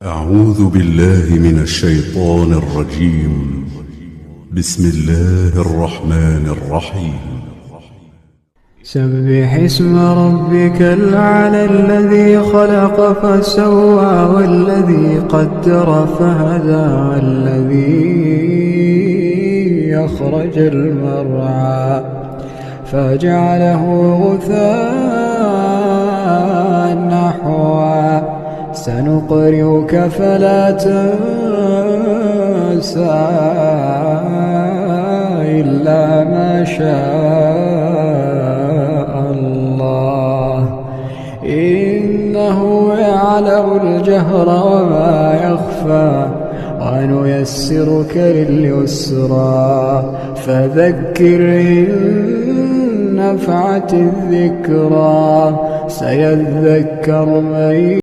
أعوذ بالله من الشيطان الرجيم. بسم الله الرحمن الرحيم. سبح اسم ربك الأعلى الذي خلق فسوى والذي قدر فهدى والذي أخرج المرعى فجعله غثاء نحوا سنقرئك فلا تنسى إلا ما شاء الله إنه يعلم الجهر وما يخفى ونيسرك لليسرى فذكر إن نفعت الذكرى سيذكر من